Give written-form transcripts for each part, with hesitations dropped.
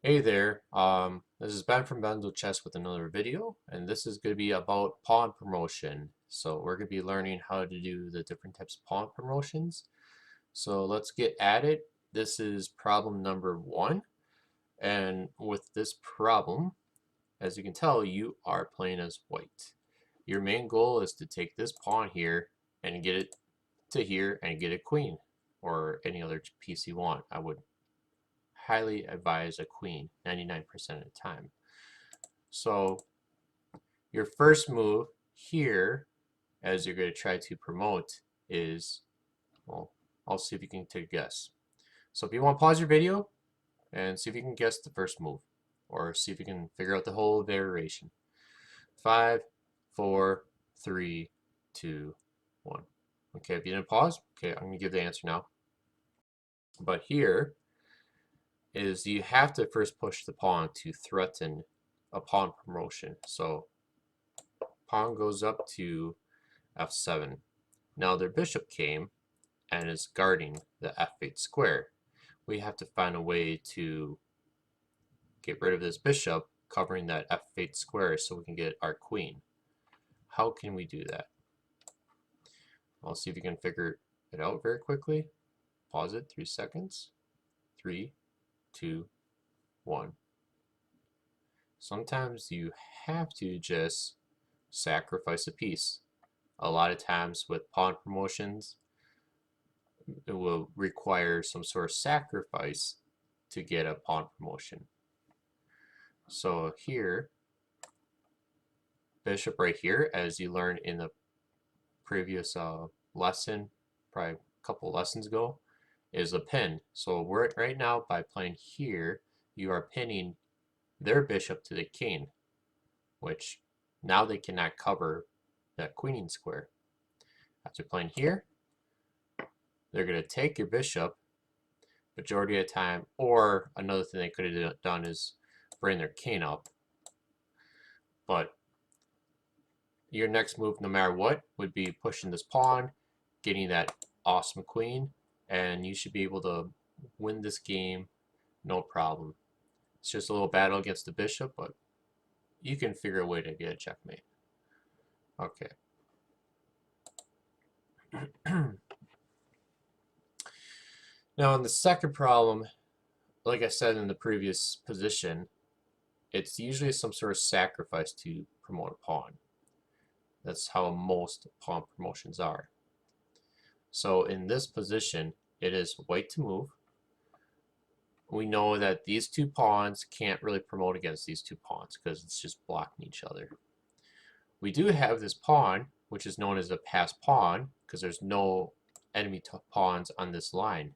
Hey there, this is Ben from Benzochess with another video, and this is going to be about pawn promotion. So we're going to be learning how to do the different types of pawn promotions. So let's get at it. This is problem number 1, and with this problem, as you can tell, you are playing as white. Your main goal is to take this pawn here and get it to here and get a queen, or any other piece you want. I would highly advise a queen 99% of the time. So your first move here, as you're going to try to promote, is, well, I'll see if you can take a guess. So if you want to pause your video and see if you can guess the first move, or see if you can figure out the whole variation. 5, 4, 3, 2, 1. Okay, if you didn't pause, okay, I'm going to give the answer now. But here is you have to first push the pawn to threaten a pawn promotion. So pawn goes up to f7. Now their bishop came and is guarding the f8 square. We have to find a way to get rid of this bishop covering that f8 square so we can get our queen. How can we do that? I'll see if you can figure it out very quickly. Pause it, 3 seconds. 3, 2, 1. Sometimes you have to just sacrifice a piece. A lot of times with pawn promotions, it will require some sort of sacrifice to get a pawn promotion. So here, bishop right here, as you learned in the previous lesson, probably a couple lessons ago, is a pin. So we're right now, by playing here, you are pinning their bishop to the king, which now they cannot cover that queening square. After playing here, they're going to take your bishop majority of the time, or another thing they could have done is bring their king up. But your next move, no matter what, would be pushing this pawn, getting that awesome queen, and you should be able to win this game no problem. It's just a little battle against the bishop, but you can figure a way to get a checkmate. Okay. Now in the second problem, like I said in the previous position, it's usually some sort of sacrifice to promote a pawn. That's how most pawn promotions are. So in this position, it is white to move. We know that these two pawns can't really promote against these two pawns because it's just blocking each other. We do have this pawn, which is known as a pass pawn, because there's no enemy pawns on this line.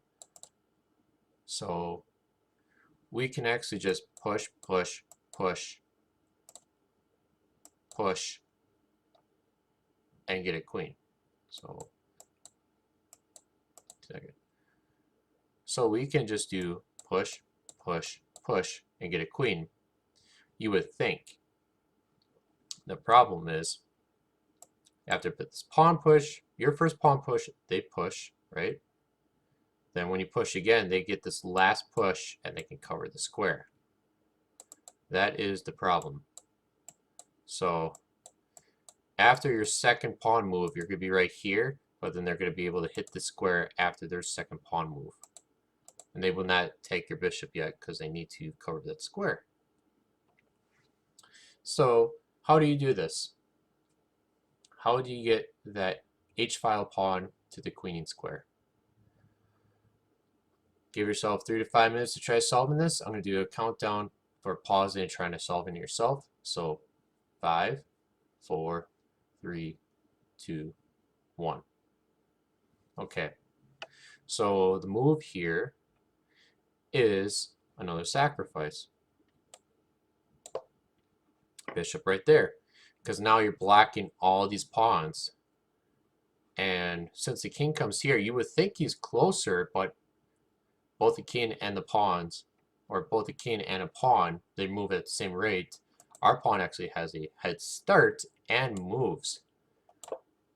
So we can actually just push, push, push, push, and get a queen. So, we can just do push, push, push, and get a queen. You would think. The problem is, after this pawn push, your first pawn push, they push, right? Then when you push again, they get this last push and they can cover the square. That is the problem. So after your second pawn move, you're going to be right here, but then they're going to be able to hit the square after their second pawn move. And they will not take your bishop yet because they need to cover that square. So how do you do this? How do you get that h-file pawn to the queening square? Give yourself 3 to 5 minutes to try solving this. I'm going to do a countdown for pausing and trying to solve it yourself. So 5, 4, 3, 2, 1. Okay. So the move here is another sacrifice. Bishop right there. Because now you're blocking all these pawns. And since the king comes here, you would think he's closer, but both the king and the pawns, or both the king and a pawn, they move at the same rate. Our pawn actually has a head start and moves.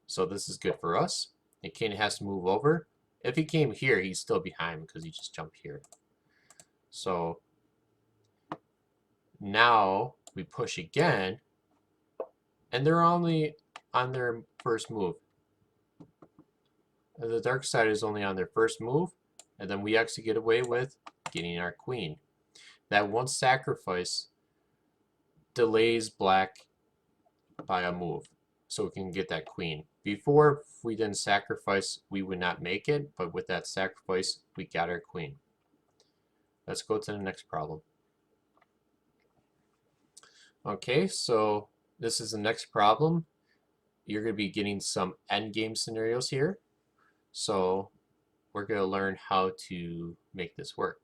So this is good for us. The king has to move over. If he came here, he's still behind because he just jumped here. So Now we push again, and they're only on their first move. The dark side is only on their first move, and then we actually get away with getting our queen. That one sacrifice delays black by a move, so we can get that queen. Before, if we didn't sacrifice, we would not make it, but with that sacrifice, we got our queen. Let's go to the next problem. Okay, so this is the next problem. You're going to be getting some endgame scenarios here. So we're going to learn how to make this work.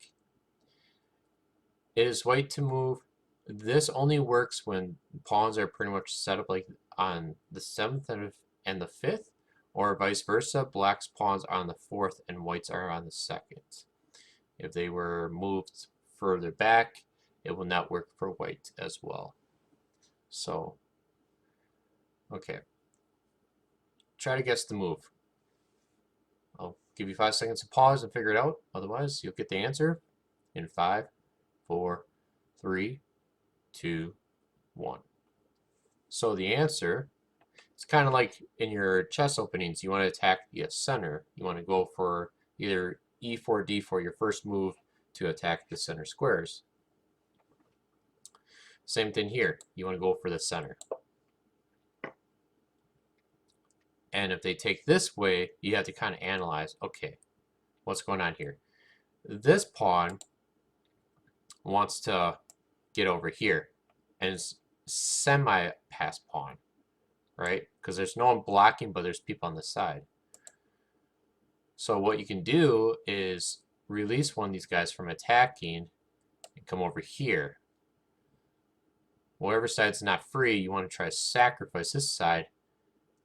It is white to move. This only works when pawns are pretty much set up like on the 7th and the 5th, or vice versa. Black's pawns are on the 4th and white's are on the 2nd. If they were moved further back, it will not work for white as well. So, okay. Try to guess the move. I'll give you 5 seconds to pause and figure it out. Otherwise, you'll get the answer in 5, 4, 3, 2, 1. So the answer, it's kind of like in your chess openings. You want to attack the center. You want to go for either e4, d4, your first move, to attack the center squares. Same thing here. You want to go for the center. And if they take this way, you have to kind of analyze, okay, what's going on here? This pawn wants to get over here and it's semi-pass pawn, right? Because there's no one blocking, but there's people on the side. So what you can do is release one of these guys from attacking and come over here. Whatever side's not free, you want to try to sacrifice this side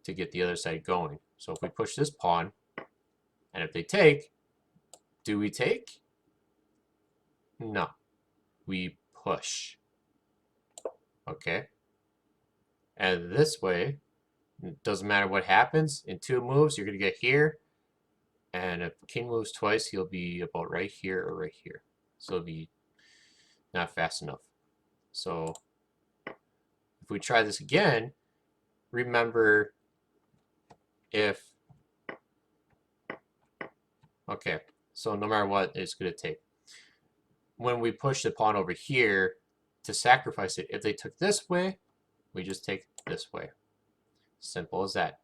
to get the other side going. So if we push this pawn, and if they take, do we take? No. We push. Okay. And this way, it doesn't matter what happens. In 2 moves, you're going to get here. And if king moves twice, he'll be about right here or right here. So it'll be not fast enough. So if we try this again, remember if... Okay, so no matter what, it's going to take. When we push the pawn over here to sacrifice it, if they took this way, we just take this way. Simple as that.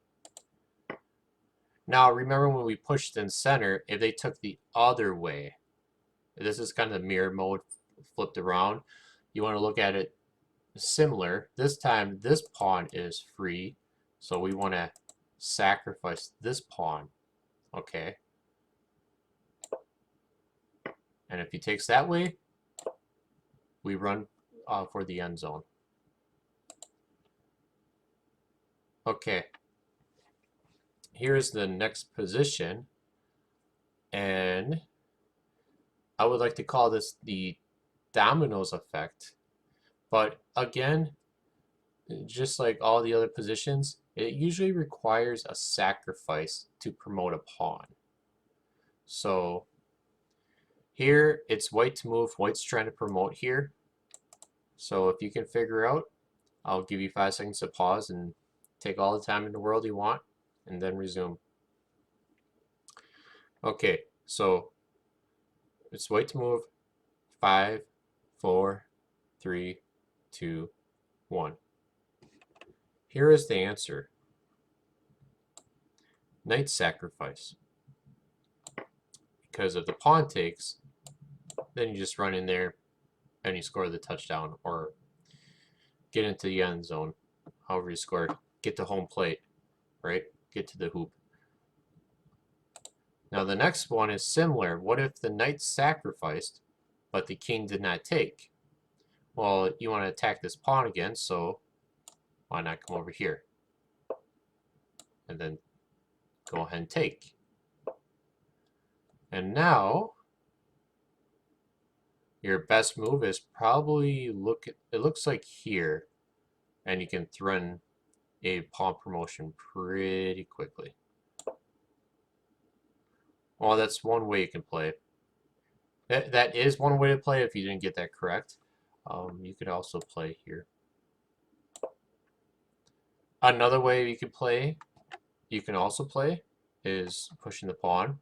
Now, remember when we pushed in center, if they took the other way, this is kind of the mirror mode flipped around. You want to look at it similar. This time, this pawn is free, so we want to sacrifice this pawn. Okay. And if he takes that way, we run for the end zone. Okay. Here's the next position, and I would like to call this the dominoes effect. But again, just like all the other positions, it usually requires a sacrifice to promote a pawn. So here it's white to move. White's trying to promote here. So if you can figure out, I'll give you 5 seconds to pause and take all the time in the world you want, and then resume. Okay, so it's white to move. 5, 4, 3, 2, 1. Here is the answer. Knight sacrifice. Because if the pawn takes, then you just run in there and you score the touchdown or get into the end zone. However you score, get to home plate, right? Get to the hoop. Now the next one is similar. What if the knight sacrificed, but the king did not take? Well, you want to attack this pawn again, so why not come over here? And then go ahead and take. And now, your best move is probably it looks like here, and you can threaten a pawn promotion pretty quickly. Well, that's one way you can play it. That is one way to play if you didn't get that correct. You could also play here. Another way you can also play, is pushing the pawn.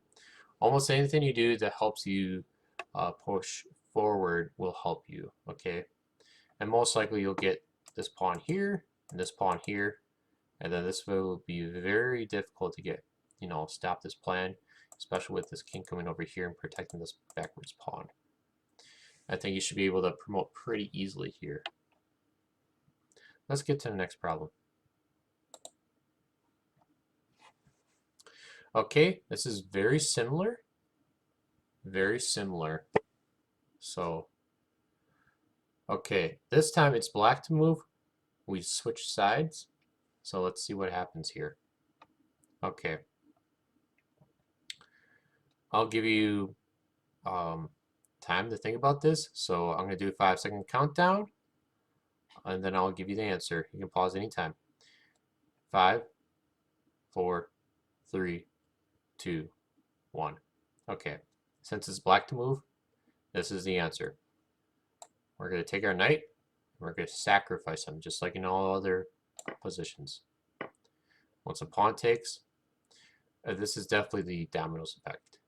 Almost anything you do that helps you push forward will help you, okay? And most likely you'll get this pawn here, and this pawn here, and then this will be very difficult to get, stop this plan, especially with this king coming over here and protecting this backwards pawn. I think you should be able to promote pretty easily here. Let's get to the next problem. Okay, this is very similar. Very similar. So, okay, this time it's black to move. We switch sides. So let's see what happens here. Okay. I'll give you time to think about this. So I'm going to do a 5-second countdown, and then I'll give you the answer. You can pause anytime. 5, 4, 3, 2, 1. Okay. Since it's black to move, this is the answer. We're going to take our knight. We're going to sacrifice him, just like in all other positions. Once a pawn takes, this is definitely the dominoes effect.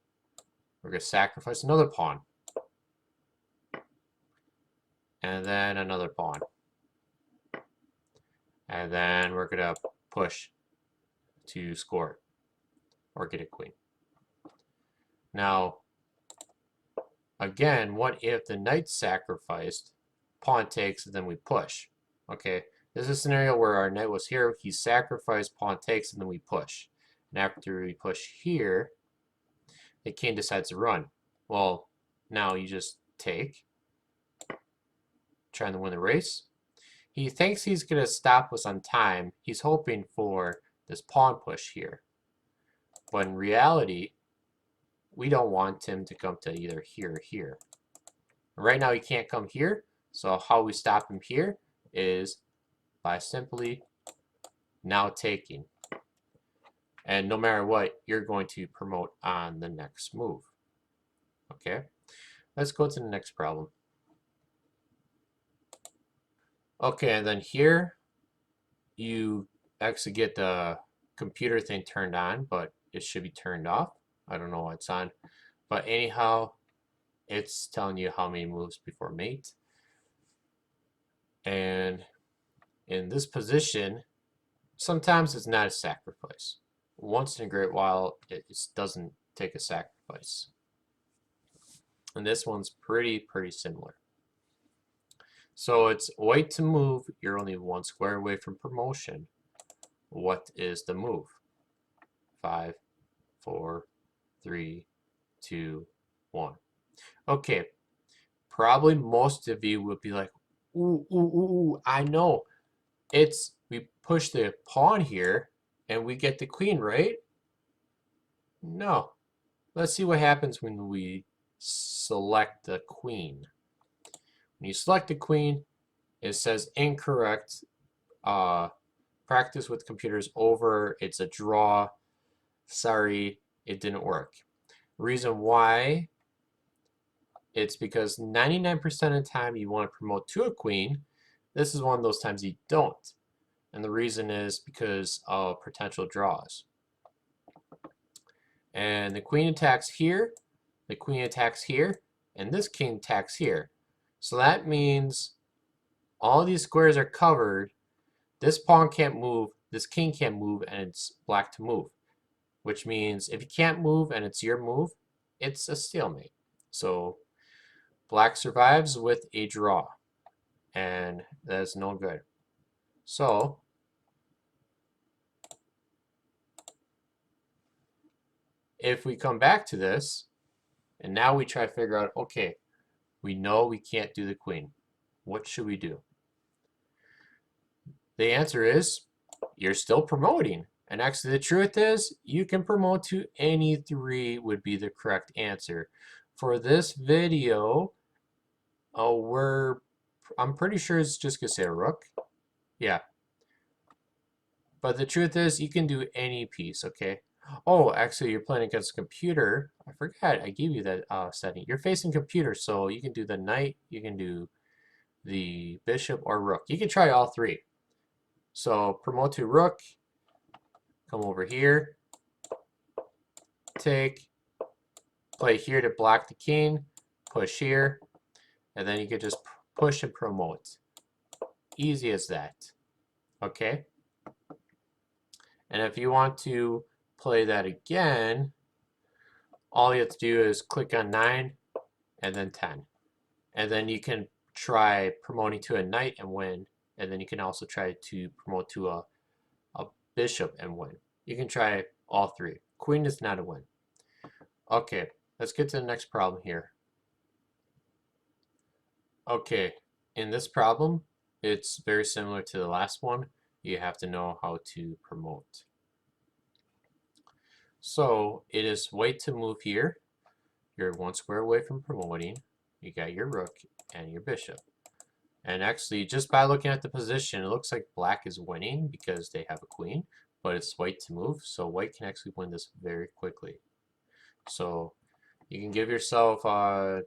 We're going to sacrifice another pawn. And then another pawn. And then we're going to push to score or get a queen. Now, again, what if the knight's sacrificed, pawn takes, and then we push? Okay, this is a scenario where our knight was here, he sacrificed, pawn takes, and then we push. And after we push here, the king decides to run. Well, now you just take, trying to win the race. He thinks he's going to stop us on time. He's hoping for this pawn push here. But in reality, we don't want him to come to either here or here. Right now he can't come here, so how we stop him here is by simply now taking. And no matter what, you're going to promote on the next move. Okay, let's go to the next problem. Okay, and then here you actually get the computer thing turned on, but it should be turned off. I don't know why it's on. But anyhow, it's telling you how many moves before mate. And in this position, sometimes it's not a sacrifice. Once in a great while, it doesn't take a sacrifice. And this one's pretty similar. So it's white to move. You're only 1 square away from promotion. What is the move? 5, 4, 3, 2, 1. Okay. Probably most of you would be like, ooh, I know. We push the pawn here and we get the queen, right? No. Let's see what happens when we select the queen. When you select the queen, it says incorrect. Practice with computers over. It's a draw. Sorry, it didn't work. Reason why, it's because 99% of the time you want to promote to a queen. This is one of those times you don't. And the reason is because of potential draws. And the queen attacks here, the queen attacks here, and this king attacks here. So that means all these squares are covered. This pawn can't move, this king can't move, and it's black to move. Which means if you can't move and it's your move, it's a stalemate. So black survives with a draw. And that's no good. So if we come back to this, and now we try to figure out, okay, we know we can't do the queen. What should we do? The answer is, you're still promoting. And actually the truth is, you can promote to any 3 would be the correct answer. For this video, I'm pretty sure it's just going to say a rook. Yeah. But the truth is, you can do any piece, okay? Oh, actually, you're playing against a computer. I forgot, I gave you that setting. You're facing computer, so you can do the knight, you can do the bishop or rook. You can try all three. So promote to rook, come over here, take, play here to block the king, push here, and then you can just push and promote. Easy as that. Okay? And if you want to play that again, all you have to do is click on 9 and then 10. And then you can try promoting to a knight and win. And then you can also try to promote to a bishop and win. You can try all three. Queen is not a win. Okay, let's get to the next problem here. Okay, in this problem, it's very similar to the last one. You have to know how to promote. So it is white to move here. You're 1 square away from promoting. You got your rook and your bishop. And actually, just by looking at the position, it looks like black is winning because they have a queen, but it's white to move, so white can actually win this very quickly. So you can give yourself a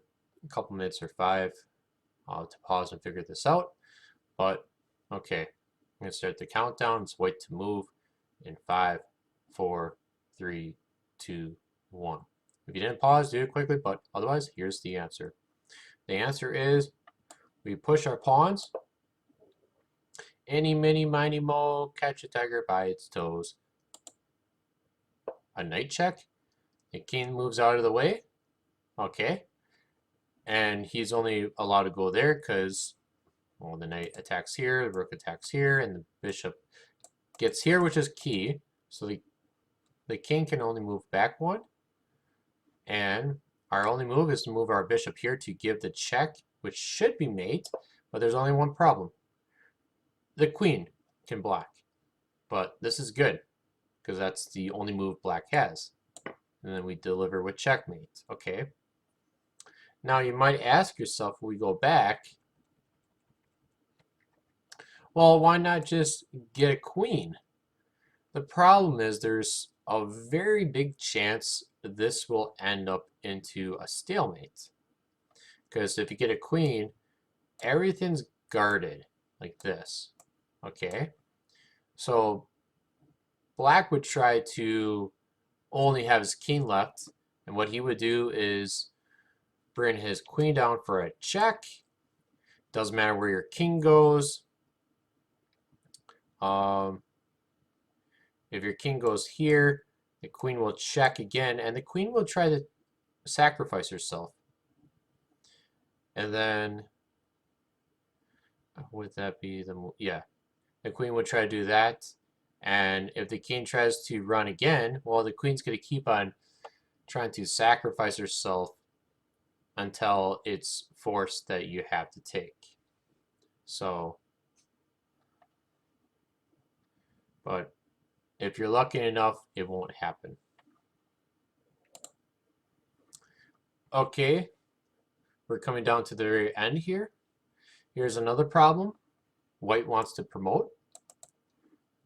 couple minutes or 5 to pause and figure this out. But okay, I'm going to start the countdown. It's white to move in 5, 4, 3, 2, 1. If you didn't pause, do it quickly, but otherwise, here's the answer. The answer is we push our pawns. Any, mini, miny, mo, catch a tiger by its toes. A knight check. The king moves out of the way. Okay. And he's only allowed to go there because, well, the knight attacks here, the rook attacks here, and the bishop gets here, which is key. So the king can only move back 1. And our only move is to move our bishop here to give the check, which should be mate, but there's only one problem. The queen can block, but this is good because that's the only move black has. And then we deliver with checkmate. Okay. Now you might ask yourself, when we go back, well, why not just get a queen? The problem is there's a very big chance this will end up into a stalemate. Because if you get a queen, everything's guarded like this. Okay? So black would try to only have his king left, and what he would do is bring his queen down for a check. Doesn't matter where your king goes. If your king goes here, the queen will check again, and the queen will try to sacrifice herself. And then, would that be the, yeah, the queen would try to do that. And if the king tries to run again, well, the queen's going to keep on trying to sacrifice herself until it's forced that you have to take. So, but if you're lucky enough, it won't happen. Okay, we're coming down to the very end here. Here's another problem. White wants to promote,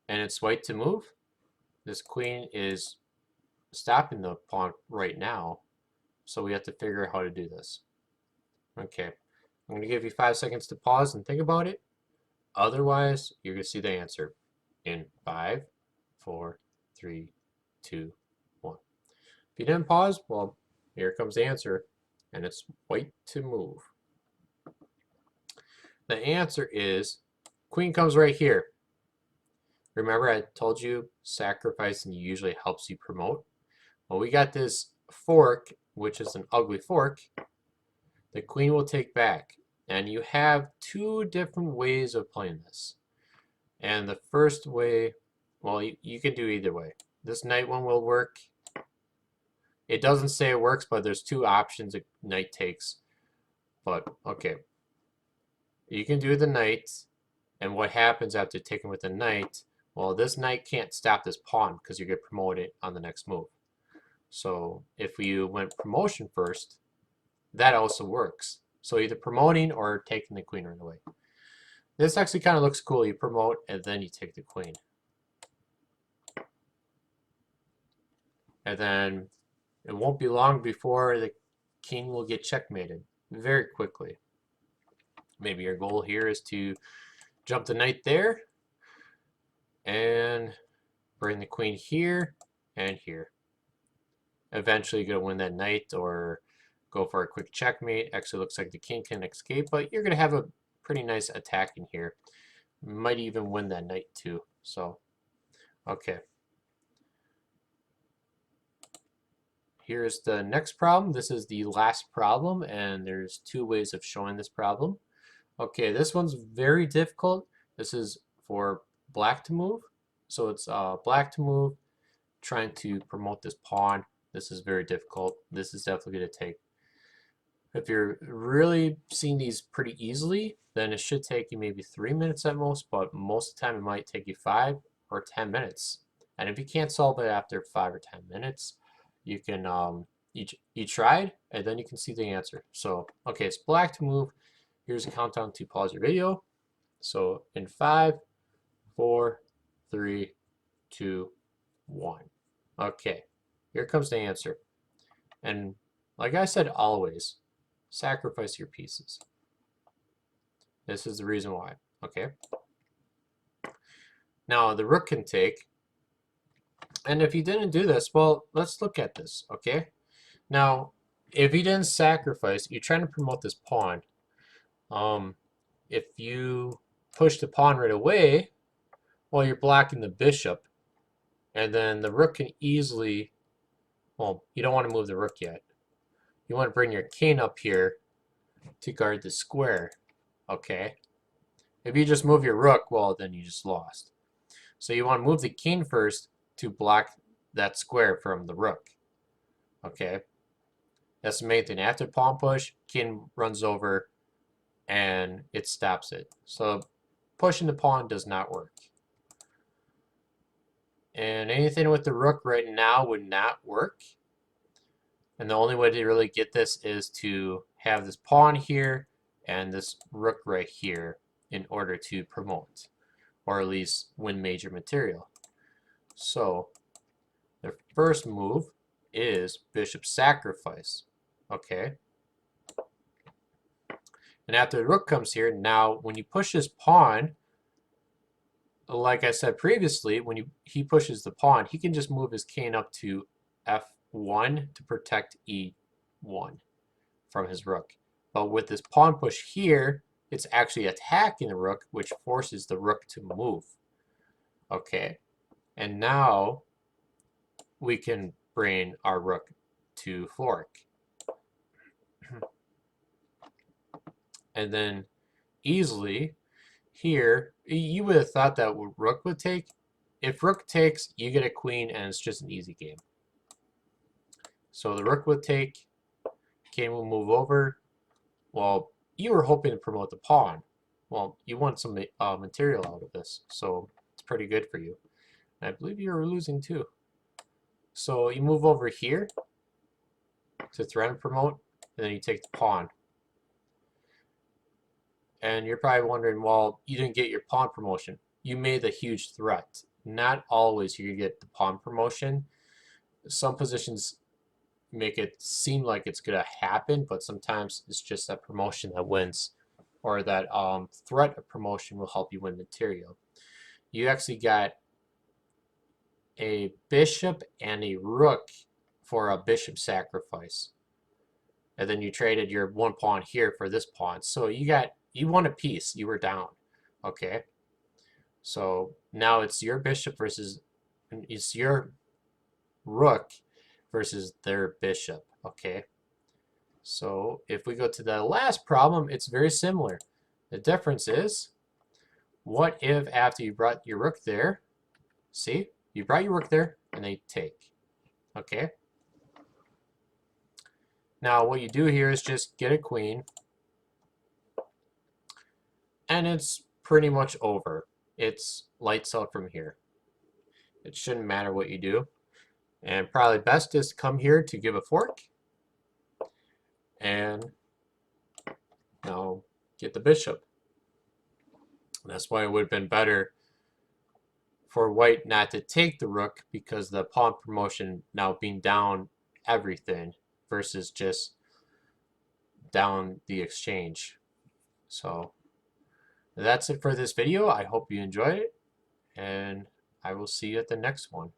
and it's white to move. This queen is stopping the pawn right now, so we have to figure out how to do this. Okay, I'm going to give you 5 seconds to pause and think about it. Otherwise, you're going to see the answer in 5, 4, 3, 2, 1. If you didn't pause, well, here comes the answer, and it's white to move. The answer is queen comes right here. Remember I told you sacrificing usually helps you promote? Well, we got this fork, which is an ugly fork. The queen will take back. And you have 2 different ways of playing this. And the first way, well, you can do either way. This knight one will work. It doesn't say it works, but there's 2 options a knight takes. But, okay. You can do the knight. And what happens after taking with the knight, well, this knight can't stop this pawn because you get promoted on the next move. So if you went promotion first, that also works. So either promoting or taking the queen right away. This actually kind of looks cool. You promote and then you take the queen. And then it won't be long before the king will get checkmated very quickly. maybe your goal here is to jump the knight there and bring the queen here and here. Eventually you're going to win that knight or go for a quick checkmate. Actually looks like the king can escape, but you're going to have a pretty nice attack in here. Might even win that knight too. So, okay. Here's the next problem. This is the last problem, and there's two ways of showing this problem. Okay, this one's very difficult. This is for black to move. So it's black to move, trying to promote this pawn. This is very difficult. This is definitely going to take, if you're really seeing these pretty easily, then it should take you maybe 3 minutes at most, but most of the time it might take you 5 or 10 minutes. And if you can't solve it after 5 or 10 minutes, you can you tried, and then you can see the answer. So, okay, it's black to move. Here's a countdown to pause your video. So in 5, 4, 3, 2, 1. Okay, here comes the answer. And like I said, always sacrifice your pieces. This is the reason why. Okay. Now the rook can take. And if you didn't do this, well, let's look at this. Okay. Now, if you didn't sacrifice, you're trying to promote this pawn. If you push the pawn right away, well, you're blocking the bishop. And then the rook can easily, well, you don't want to move the rook yet. You want to bring your king up here to guard the square. Okay. If you just move your rook, well, then you just lost. So you want to move the king first to block that square from the rook. Okay. That's the main thing. After pawn push, king runs over and it stops it. So pushing the pawn does not work. And anything with the rook right now would not work. And the only way to really get this is to have this pawn here and this rook right here in order to promote, or at least win major material. So the first move is bishop sacrifice. Okay. And after the rook comes here, now when you push this pawn, like I said previously, when he pushes the pawn, he can just move his king up to f1 to protect e1 from his rook. But with this pawn push here, it's actually attacking the rook, which forces the rook to move. Okay. And now we can bring our rook to fork. And then easily here, you would have thought that rook would take. If rook takes, you get a queen and it's just an easy game. So the rook would take, king will move over. Well, you were hoping to promote the pawn. Well, you want some material out of this, so it's pretty good for you. And I believe you were losing too. So you move over here to threaten promote, and then you take the pawn. And you're probably wondering, well, you didn't get your pawn promotion. You made a huge threat. Not always you get the pawn promotion. Some positions make it seem like it's going to happen, but sometimes it's just that promotion that wins, or that threat of promotion will help you win material. You actually got a bishop and a rook for a bishop sacrifice. And then you traded your one pawn here for this pawn. So you won a piece. You were down. Okay. So now it's your bishop versus, it's your rook versus their bishop. Okay. So if we go to the last problem, it's very similar. The difference is, what if after you brought your rook there, see, you brought your rook there and they take. Okay. Now what you do here is just get a queen, and it's pretty much over. It's lights out from here. It shouldn't matter what you do. And probably best is to come here to give a fork. And now get the bishop. That's why it would have been better for white not to take the rook, because the pawn promotion now being down everything versus just down the exchange. So that's it for this video. I hope you enjoyed it, and I will see you at the next one.